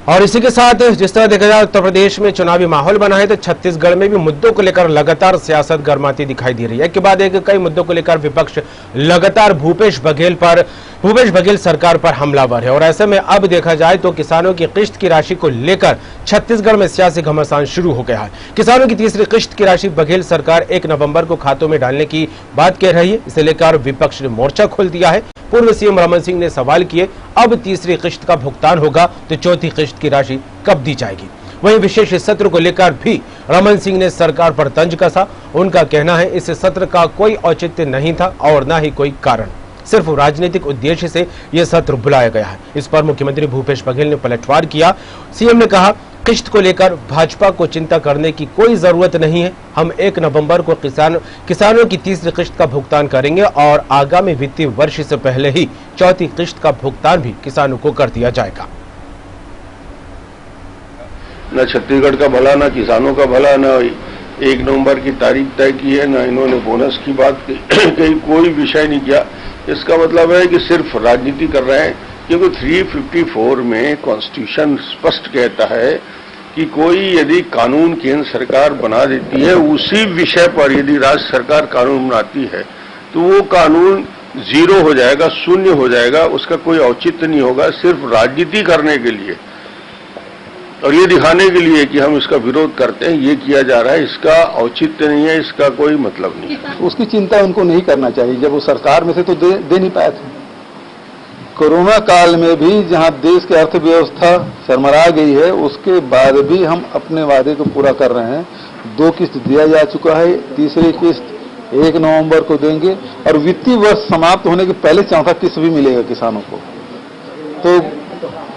और इसी के साथ जिस तरह देखा जाए उत्तर प्रदेश में चुनावी माहौल बना है तो छत्तीसगढ़ में भी मुद्दों को लेकर लगातार सियासत गर्माती दिखाई दे रही है। एक के बाद एक कई मुद्दों को लेकर विपक्ष लगातार भूपेश बघेल सरकार पर हमलावर है और ऐसे में अब देखा जाए तो किसानों की किश्त की राशि को लेकर छत्तीसगढ़ में सियासी घमासान शुरू हो गया है। किसानों की तीसरी किश्त की राशि बघेल सरकार 1 नवंबर को खातों में डालने की बात कह रही है। इसे लेकर विपक्ष ने मोर्चा खोल दिया है। पूर्व सीएम रमन सिंह ने सवाल किए, अब तीसरी किश्त का भुगतान होगा तो चौथी किश्त की राशि कब दी जाएगी। वहीं विशेष सत्र को लेकर भी रमन सिंह ने सरकार पर तंज कसा। उनका कहना है इस सत्र का कोई औचित्य नहीं था और न ही कोई कारण, सिर्फ राजनीतिक उद्देश्य से यह सत्र बुलाया गया है। इस पर मुख्यमंत्री भूपेश बघेल ने पलटवार किया। सीएम ने कहा, किश्त को लेकर भाजपा को चिंता करने की कोई जरूरत नहीं है। हम 1 नवंबर को किसानों की तीसरी किश्त का भुगतान करेंगे और आगामी वित्तीय वर्ष से पहले ही चौथी किश्त का भुगतान भी किसानों को कर दिया जाएगा। न छत्तीसगढ़ का भला, न किसानों का भला, न 1 नवंबर की तारीख तय की है, न इन्होंने बोनस की बात कही, कोई विषय नहीं किया। इसका मतलब है कि सिर्फ राजनीति कर रहे हैं, क्योंकि 354 में कॉन्स्टिट्यूशन स्पष्ट कहता है कि कोई यदि कानून केंद्र सरकार बना देती है, उसी विषय पर यदि राज्य सरकार कानून बनाती है तो वो कानून जीरो हो जाएगा, शून्य हो जाएगा, उसका कोई औचित्य नहीं होगा। सिर्फ राजनीति करने के लिए और ये दिखाने के लिए कि हम इसका विरोध करते हैं, ये किया जा रहा है। इसका औचित्य नहीं है, इसका कोई मतलब नहीं है। उसकी चिंता उनको नहीं करना चाहिए। जब वो सरकार में थे तो दे नहीं पाए थे। कोरोना काल में भी जहां देश की अर्थव्यवस्था सरमरा गई है, उसके बाद भी हम अपने वादे को पूरा कर रहे हैं। 2 किस्त दिया जा चुका है, तीसरी किस्त 1 नवंबर को देंगे और वित्तीय वर्ष समाप्त होने के पहले चौथा किस्त भी मिलेगा किसानों को। तो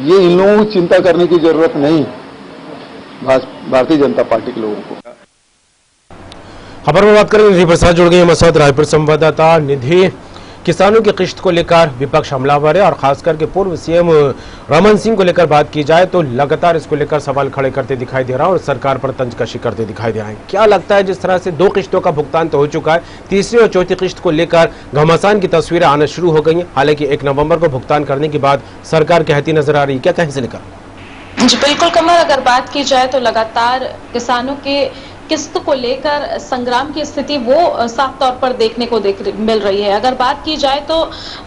ये इन लोगों को चिंता करने की जरूरत नहीं, भारतीय जनता पार्टी के लोगों को। खबर में बात करें, निधि प्रसाद जुड़ गई हमारे साथ, रायपुर संवाददाता। निधि, किसानों की किश्त को लेकर विपक्ष हमलावर है और खासकर के पूर्व सीएम रमन सिंह को लेकर बात की जाए तो लगातार इसको लेकर सवाल खड़े करते दिखाई दे रहा है और सरकार पर तंजकशी करते दिखाई दे रहा है। क्या लगता है, जिस तरह से 2 किश्तों का भुगतान तो हो चुका है, तीसरी और चौथी किश्त को लेकर घमासान की तस्वीरें आना शुरू हो गई हैं। हालांकि 1 नवंबर को भुगतान करने के बाद सरकार कहती नजर आ रही है, क्या कहीं से लेकर? जी बिल्कुल कमल, अगर बात की जाए तो लगातार किसानों के किस्त को लेकर संग्राम की स्थिति वो साफ तौर पर देखने को मिल रही है। अगर बात की जाए तो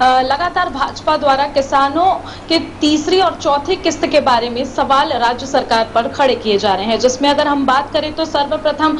लगातार भाजपा द्वारा किसानों के तीसरी और चौथी किस्त के बारे में सवाल राज्य सरकार पर खड़े किए जा रहे हैं, जिसमें अगर हम बात करें तो सर्वप्रथम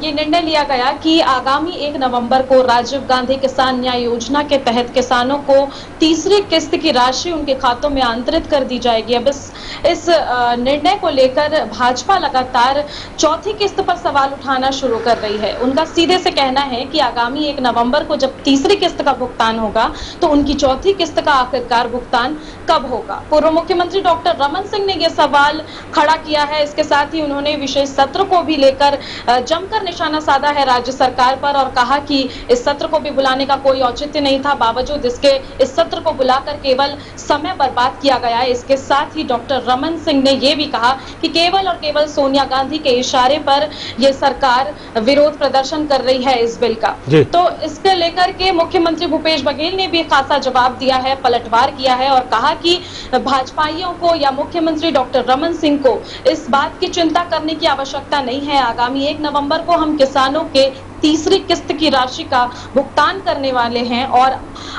ये निर्णय लिया गया कि आगामी 1 नवंबर को राजीव गांधी किसान न्याय योजना के तहत किसानों को तीसरी किस्त की राशि उनके खातों में अंतरित कर दी जाएगी। अब इस निर्णय को लेकर भाजपा लगातार चौथी किस्त पर सवाल उठाना शुरू कर रही है। उनका सीधे से कहना है कि आगामी 1 नवंबर को जब तीसरी किस्त का भुगतान होगा तो उनकी चौथी किस्त का आखिरकार भुगतान कब होगा। पूर्व मुख्यमंत्री डॉक्टर रमन सिंह ने यह सवाल खड़ा किया है। इसके साथ ही उन्होंने विशेष सत्र को भी लेकर जमकर निशाना साधा है राज्य सरकार पर और कहा कि इस सत्र को भी बुलाने का कोई औचित्य नहीं था, बावजूद इसके इस सत्र को बुलाकर केवल समय बर्बाद किया गया है। इसके साथ ही डॉक्टर रमन सिंह ने यह भी कहा कि केवल और केवल सोनिया गांधी के इशारे पर ये सरकार विरोध प्रदर्शन कर रही है इस बिल का। तो इसके लेकर के मुख्यमंत्री भूपेश बघेल ने भी खासा जवाब दिया है, पलटवार किया है और कहा कि भाजपाइयों को या मुख्यमंत्री डॉक्टर रमन सिंह को इस बात की चिंता करने की आवश्यकता नहीं है। आगामी 1 नवंबर को हम किसानों के तीसरी किस्त की राशि का भुगतान करने वाले हैं और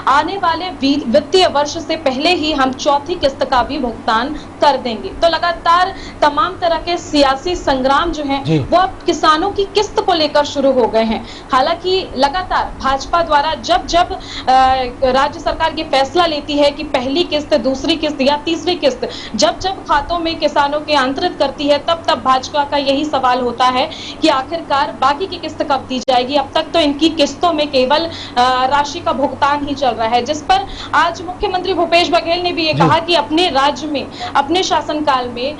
आने वाले वित्तीय वर्ष से पहले ही हम चौथी किस्त का भी भुगतान कर देंगे। तो लगातार तमाम तरह के सियासी संग्राम जो हैं वो अब किसानों की किस्त को लेकर शुरू हो गए हैं। हालांकि लगातार भाजपा द्वारा जब जब राज्य सरकार ये फैसला लेती है कि पहली किस्त, दूसरी किस्त या तीसरी किस्त जब जब खातों में किसानों के अंतरित करती है, तब तब भाजपा का यही सवाल होता है कि आखिरकार बाकी की किस्त कब दी जाएगी। अब तक तो इनकी किस्तों में केवल राशि का भुगतान ही चल रहा है, जिस पर आज मुख्यमंत्री भूपेश बघेल ने भी ये कहा कि अपने राज्य में, अपने शासनकाल में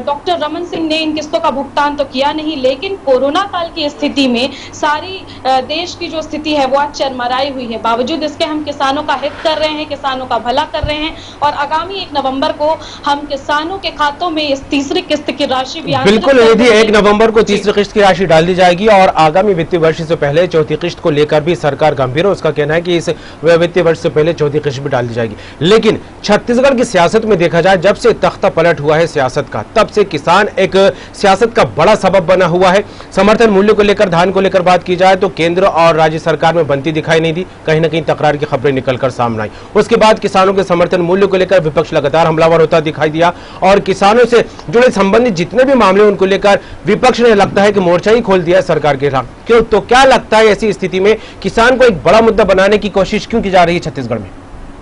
डॉक्टर रमन सिंह ने इन किस्तों का भुगतान तो किया नहीं, लेकिन कोरोना काल की स्थिति में सारी देश की जो स्थिति है वो आज चरमराई हुई है। बावजूद इसके हम किसानों का हित कर रहे हैं, किसानों का भला कर रहे हैं और आगामी 1 नवंबर को हम किसानों के खातों में इस तीसरी किस्त की राशि भी बिल्कुल 1 नवंबर को तीसरी किस्त की राशि डाल दी जाएगी और आगामी वित्तीय वर्ष वर्ष से पहले चौथी किश्त को लेकर भी सरकार गंभीर है। उसका कहना है कि इस वित्तीय वर्ष से पहले चौथी किश्त भी डाल दी जाएगी। लेकिन छत्तीसगढ़ की सियासत में देखा जाए, जब से तख्ता पलट हुआ है सियासत का, तब से किसान एक सियासत का बड़ा सबब बना हुआ है। समर्थन मूल्य को लेकर, धान को लेकर बात की जाए तो केंद्र और राज्य सरकार में बनती दिखाई नहीं दी, कहीं ना कहीं तकरार की खबरें निकलकर सामने आई। उसके बाद किसानों के समर्थन मूल्य को लेकर विपक्ष लगातार हमलावर होता दिखाई दिया और किसानों से जुड़े संबंधित जितने भी मामले उनको लेकर विपक्ष ने लगता है कि मोर्चा ही खोल दिया है सरकार के खिलाफ। क्यों? तो क्या लगता है ऐसी स्थिति में किसान को एक बड़ा मुद्दा बनाने की कोशिश क्यों की जा रही है छत्तीसगढ़ में?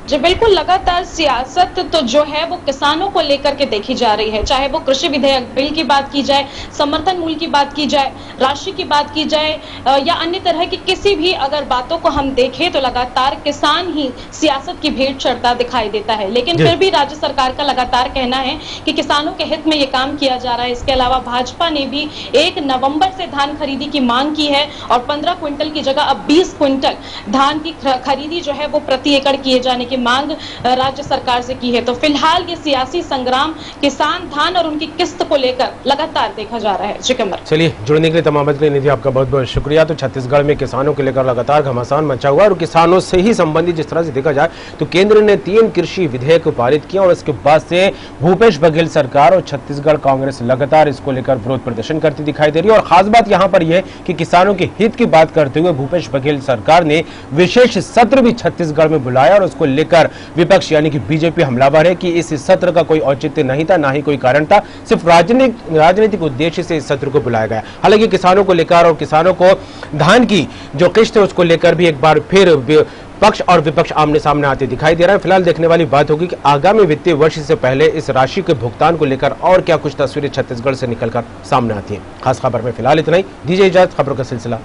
जी बिल्कुल, लगातार सियासत तो जो है वो किसानों को लेकर के देखी जा रही है, चाहे वो कृषि विधेयक बिल की बात की जाए, समर्थन मूल्य की बात की जाए, राशि की बात की जाए या अन्य तरह की किसी भी अगर बातों को हम देखें तो लगातार किसान ही सियासत की भेंट चढ़ता दिखाई देता है। लेकिन फिर भी राज्य सरकार का लगातार कहना है कि किसानों के हित में ये काम किया जा रहा है। इसके अलावा भाजपा ने भी 1 नवंबर से धान खरीदी की मांग की है और 15 क्विंटल की जगह अब 20 क्विंटल धान की खरीदी जो है वो प्रति एकड़ किए जाने की मांग राज्य सरकार से की है। तो फिलहाल ये सियासी संग्राम किसान धान और उनकी किस्त को लेकर लगातार देखा जा रहा है। जी कमर, चलिए, जुड़ने के लिए तमाम बात के लिए निधि आपका बहुत बहुत शुक्रिया। तो छत्तीसगढ़ में किसानों को लेकर लगातार घमासान मचा हुआ और किसानों से ही संबंधित जिस तरह से देखा जाए तो केंद्र ने 3 कृषि विधेयक पारित किया और इसके बाद से भूपेश बघेल सरकार और छत्तीसगढ़ कांग्रेस लगातार इसको लेकर विरोध प्रदर्शन करती दिखाई दे रही है। और खास बात यहां पर यह कि किसानों के हित की बात करते हुए भूपेश बघेल सरकार ने विशेष सत्र भी छत्तीसगढ़ में बुलाया और उसको लेकर विपक्ष यानी कि बीजेपी हमलावर है कि इस सत्र का कोई औचित्य नहीं था, ना ही कोई कारण था, सिर्फ राजनीतिक उद्देश्य से इस सत्र को बुलाया गया। हालांकि किसानों को लेकर और किसानों को धान की जो किश्त है उसको लेकर भी एक बार फिर पक्ष और विपक्ष आमने सामने आते दिखाई दे रहा है। फिलहाल देखने वाली बात होगी कि आगामी वित्तीय वर्ष से पहले इस राशि के भुगतान को लेकर और क्या कुछ तस्वीरें छत्तीसगढ़ से निकलकर सामने आती हैं। खास खबर में फिलहाल इतना ही। दीजिए इजाजत, खबरों का सिलसिला